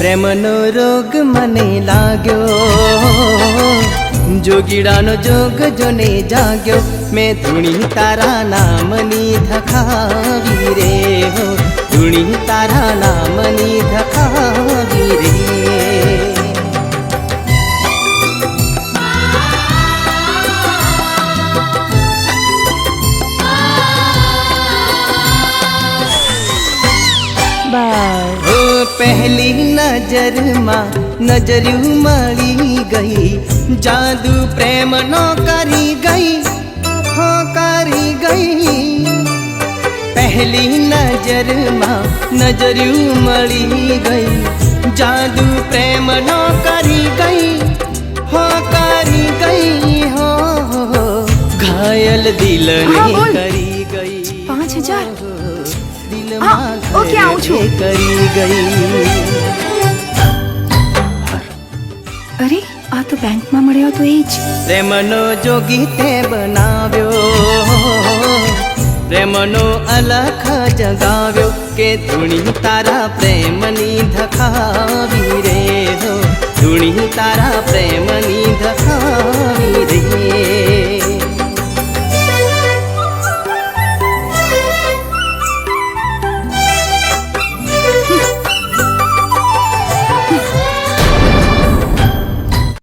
પ્રેમનો રોગ મને લાગ્યો, જોગીડાનો જોગ જોને જાગ્યો, મેં ધૂણી તારા નામની ધખાવી રે હો, ધૂણી તારા નામની ધખાવી રે। पहली नजर में नजरियों मળી गई, जादू प्रेम नो करी गई, हो करी गई। पहली नजर में नजरियों मળી गई, जादू प्रेम नो करी गई, हो करी गई। हो घायल दिल ने करी गई। 5000 ओके आऊं छू करी गई। अरे आ तो बैंक में मळ्यो तो ए ज प्रेमनो जोगी ते बनाव्यो, प्रेमनो अलख जगाव्यो, के धूणी तारा प्रेमनी धखावी रे हो, धूणी तारा